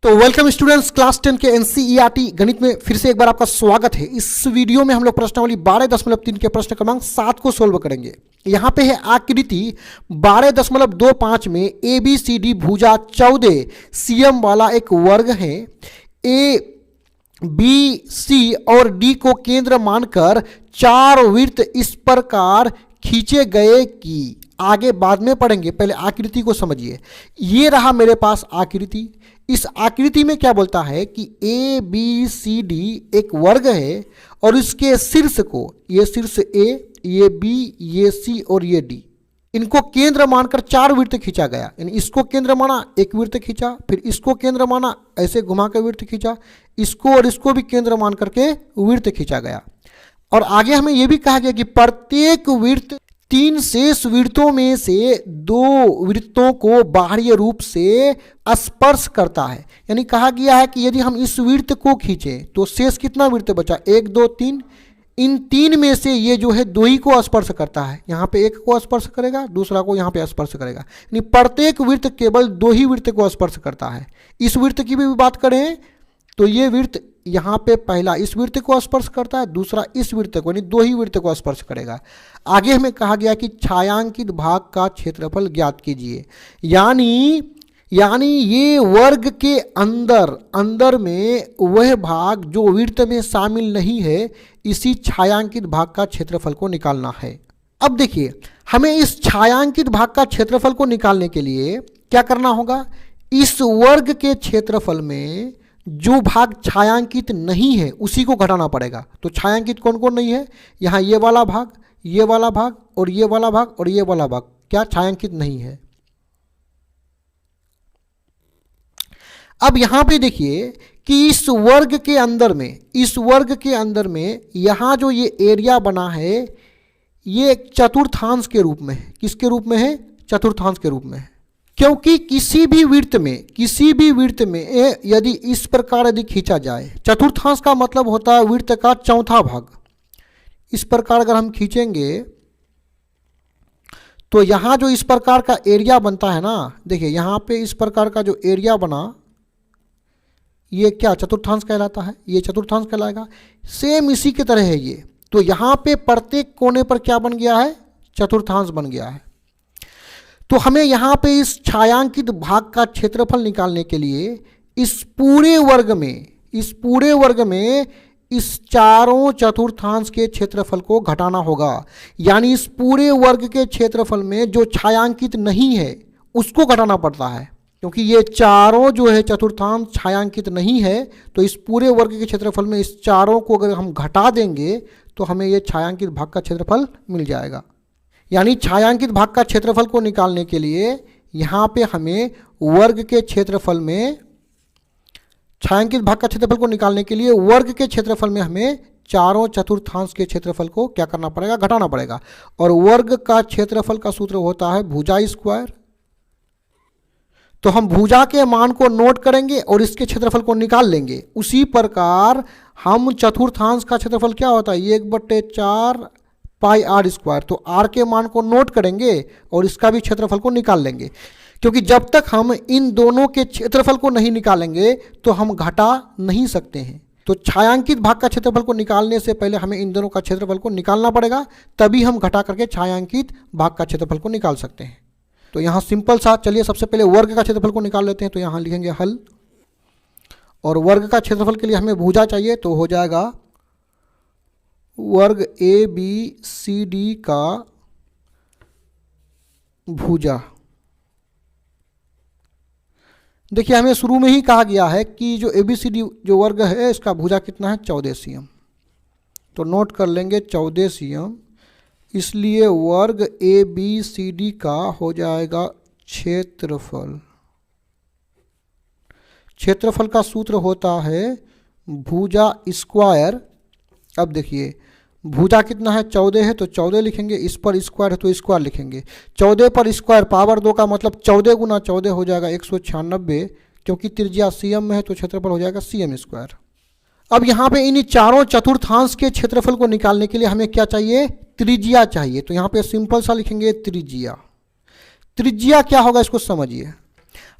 तो welcome students, class 10 के NCERT गणित में फिर से एक बार आपका स्वागत है। इस वीडियो में हम लोग प्रश्नावली 12.3 के प्रश्न क्रमांक 7 को सोल्व करेंगे। यहाँ पे है आकृति 12.25 में ए बी सी डी भुजा 14 सीएम वाला एक वर्ग है। ए बी सी और डी को केंद्र मानकर 4 वृत्त इस प्रकार खींचे गए कि आगे बाद में पढ़ेंगे, पहले आकृति को समझिए। ये रहा मेरे पास आकृति। इस आकृति में क्या बोलता है कि ए बी सी डी एक वर्ग है और इसके शीर्ष को, ये शीर्ष ए, ये बी, ये सी और ये डी, इनको केंद्र मानकर 4 वृत्त खींचा गया। यानी इसको केंद्र माना, एक वृत्त खींचा, फिर इसको केंद्र माना, ऐसे घुमा कर वृत्त खींचा, इसको और इसको भी केंद्र मान करके वृत्त खींचा गया। और आगे हमें यह भी कहा गया कि प्रत्येक वृत्त 3 शेष वृत्तों में से 2 वृत्तों को बाह्य रूप से स्पर्श करता है। यानी कहा गया है कि यदि हम इस वृत्त को खींचें तो शेष कितना वृत्त बचा, 1 2 3, इन 3 में से ये जो है 2 ही को स्पर्श करता है। यहाँ पे एक को स्पर्श करेगा, दूसरा को यहाँ पे स्पर्श करेगा। यानी प्रत्येक वृत्त केवल 2 ही वृत्त को स्पर्श करता है। इस वृत्त की भी बात करें तो ये वृत्त यहाँ पे पहला इस वृत्त को स्पर्श करता है, दूसरा इस वृत्त को, यानी 2 ही वृत्त को स्पर्श करेगा। आगे हमें कहा गया कि छायांकित भाग का क्षेत्रफल ज्ञात कीजिए। यानी ये वर्ग के अंदर में वह भाग जो वृत्त में शामिल नहीं है, इसी छायांकित भाग का क्षेत्रफल को निकालना है। अब देखिए, हमें इस छायांकित भाग का क्षेत्रफल को निकालने के लिए क्या करना होगा, इस वर्ग के क्षेत्रफल में जो भाग छायांकित नहीं है उसी को घटाना पड़ेगा। तो छायांकित कौन कौन नहीं है, यहाँ ये वाला भाग, ये वाला भाग और ये वाला भाग और ये वाला भाग क्या छायांकित नहीं है। अब यहां पे देखिए कि इस वर्ग के अंदर में यहां जो ये एरिया बना है ये एक चतुर्थांश के रूप में है। किसके रूप में है, चतुर्थांश के रूप में है। क्योंकि किसी भी वृत्त में यदि इस प्रकार यदि खींचा जाए, चतुर्थांश का मतलब होता है वृत्त का चौथा भाग। इस प्रकार अगर हम खींचेंगे तो यहां जो इस प्रकार का एरिया बनता है ना, देखिए यहां पे इस प्रकार का जो एरिया बना, ये क्या चतुर्थांश कहलाता है, ये चतुर्थांश कहलाएगा। सेम इसी की तरह है ये। तो यहां पे प्रत्येक कोने पर क्या बन गया है, चतुर्थांश बन गया है। तो हमें यहाँ पे इस छायांकित भाग का क्षेत्रफल निकालने के लिए इस पूरे वर्ग में इस चारों चतुर्थांश के क्षेत्रफल को घटाना होगा। यानी इस पूरे वर्ग के क्षेत्रफल में जो छायांकित नहीं है उसको घटाना पड़ता है। क्योंकि ये चारों जो है चतुर्थांश छायांकित नहीं है, तो इस पूरे वर्ग के क्षेत्रफल में इस चारों को अगर हम घटा देंगे तो हमें ये छायांकित भाग का क्षेत्रफल मिल जाएगा। यानी छायांकित भाग का क्षेत्रफल को निकालने के लिए यहाँ पे हमें वर्ग के क्षेत्रफल में, छायांकित भाग का क्षेत्रफल को निकालने के लिए वर्ग के क्षेत्रफल में हमें चारों चतुर्थांश के क्षेत्रफल को क्या करना पड़ेगा, घटाना पड़ेगा। और वर्ग का क्षेत्रफल का सूत्र होता है भुजा स्क्वायर। तो हम भुजा के मान को नोट करेंगे और इसके क्षेत्रफल को निकाल लेंगे। उसी प्रकार हम चतुर्थांश का क्षेत्रफल क्या होता है, 1/4 पाई आर स्क्वायर। तो आर के मान को नोट करेंगे और इसका भी क्षेत्रफल को निकाल लेंगे। क्योंकि जब तक हम इन दोनों के क्षेत्रफल को नहीं निकालेंगे तो हम घटा नहीं सकते हैं। तो छायांकित भाग का क्षेत्रफल को निकालने से पहले हमें इन दोनों का क्षेत्रफल को निकालना पड़ेगा, तभी हम घटा करके छायांकित भाग का क्षेत्रफल को निकाल सकते हैं। तो यहाँ सिंपल सा, चलिए सबसे पहले वर्ग का क्षेत्रफल को निकाल लेते हैं। तो यहाँ लिखेंगे हल, और वर्ग का क्षेत्रफल के लिए हमें भुजा चाहिए, तो हो जाएगा वर्ग ए बी सी डी का भुजा। देखिए हमें शुरू में ही कहा गया है कि जो ए बी सी डी जो वर्ग है इसका भुजा कितना है, 14 सीएम। तो नोट कर लेंगे 14 सीएम। इसलिए वर्ग ए बी सी डी का हो जाएगा क्षेत्रफल। क्षेत्रफल का सूत्र होता है भुजा स्क्वायर। अब देखिए भुजा कितना है, 14 है, तो 14 लिखेंगे। इस पर स्क्वायर है तो स्क्वायर लिखेंगे। 14 पर स्क्वायर पावर 2 का मतलब 14 गुना 14 हो जाएगा 196। क्योंकि त्रिज्या सीएम में है तो क्षेत्रफल हो जाएगा सीएम स्क्वायर। अब यहाँ पे इन चारों चतुर्थांश के क्षेत्रफल को निकालने के लिए हमें क्या चाहिए, त्रिज्या चाहिए। तो यहाँ पे सिंपल सा लिखेंगे त्रिज्या। त्रिज्या क्या होगा इसको समझिए।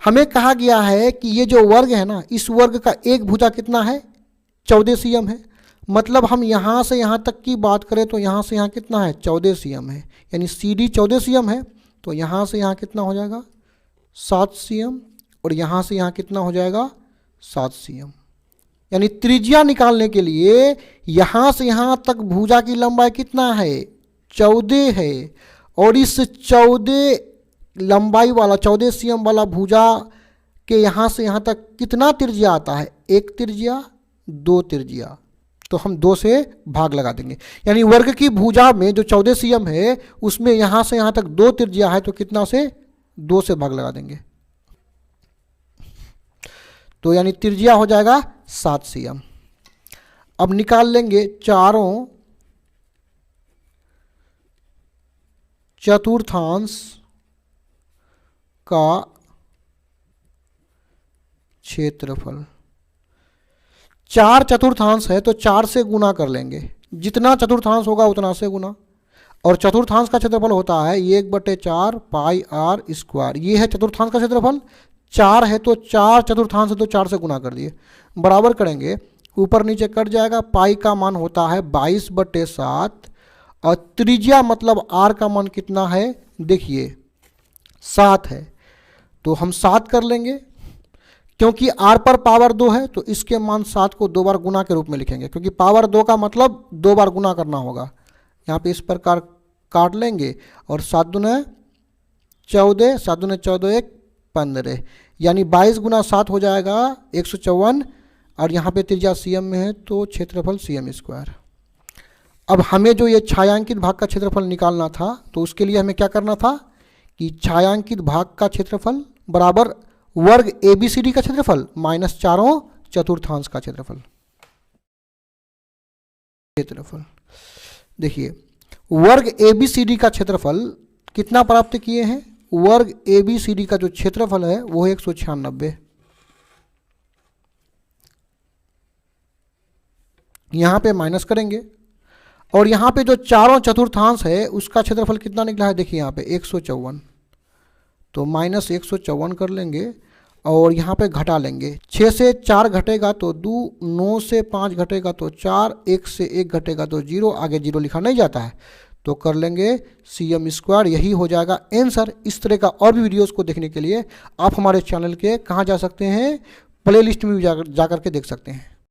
हमें कहा गया है कि ये जो वर्ग है ना, इस वर्ग का एक भुजा कितना है, 14 cm है। मतलब हम यहाँ से यहाँ तक की बात करें तो यहाँ से यहाँ कितना है, 14 cm है। यानी CD 14 cm है, तो यहाँ से यहाँ कितना हो जाएगा, 7 cm, और यहाँ से यहाँ कितना हो जाएगा, 7 cm। यानी त्रिज्या निकालने के लिए यहाँ से यहाँ तक भुजा की लंबाई कितना है, 14 है। और इस 14 लंबाई वाला 14 cm वाला भुजा के यहाँ से यहाँ तक कितना त्रिज्या आता है, एक त्रिज्या, दो त्रिज्या। तो हम 2 से भाग लगा देंगे। यानी वर्ग की भुजा में जो 14 cm है उसमें यहाँ से यहाँ तक 2 त्रिज्या है, तो कितना से, 2 से भाग लगा देंगे। तो यानी त्रिज्या हो जाएगा 7 cm। अब निकाल लेंगे चारों चतुर्थांश का क्षेत्रफल। 4 चतुर्थांश है तो 4 से गुना कर लेंगे, जितना चतुर्थांश होगा उतना से गुना। और चतुर्थांश का क्षेत्रफल होता है 1/4 पाई आर स्क्वायर। ये है चतुर्थांश का क्षेत्रफल। 4 है तो 4 चतुर्थांश है तो 4 से गुना कर दिए, बराबर करेंगे, ऊपर नीचे कट जाएगा। पाई का मान होता है 22/7, और त्रिज्या मतलब आर का मान कितना है, देखिए 7 है, तो हम 7 कर लेंगे। क्योंकि आर पर पावर 2 है तो इसके मान 7 को 2 बार गुना के रूप में लिखेंगे, क्योंकि पावर 2 का मतलब 2 बार गुना करना होगा। यहाँ पे इस प्रकार काट लेंगे, और 7 दूने 14, 7 दूने 14, 1 15, यानी 22 गुना 7 हो जाएगा 154, और यहाँ पे त्रिज्या cm में है तो क्षेत्रफल cm²। अब हमें जो ये छायांकित भाग का क्षेत्रफल निकालना था, तो उसके लिए हमें क्या करना था कि छायांकित भाग का क्षेत्रफल बराबर वर्ग ABCD का क्षेत्रफल माइनस चारों चतुर्थांश का क्षेत्रफल। देखिए वर्ग ABCD का क्षेत्रफल कितना प्राप्त किए हैं, वर्ग ABCD का जो क्षेत्रफल है वो है 196। यहाँ पे माइनस करेंगे, और यहाँ पे जो चारों चतुर्थांश है उसका क्षेत्रफल कितना निकला है, देखिए यहाँ पे 154, तो माइनस 154 कर लेंगे, और यहाँ पे घटा लेंगे। 6 से 4 घटेगा तो 2, 9 से 5 घटेगा तो 4, 1 से 1 घटेगा तो 0, आगे 0 लिखा नहीं जाता है, तो कर लेंगे cm²। यही हो जाएगा आंसर। इस तरह का और भी वीडियोस को देखने के लिए आप हमारे चैनल के कहाँ जा सकते हैं, प्ले लिस्ट में भी जा करके देख सकते हैं।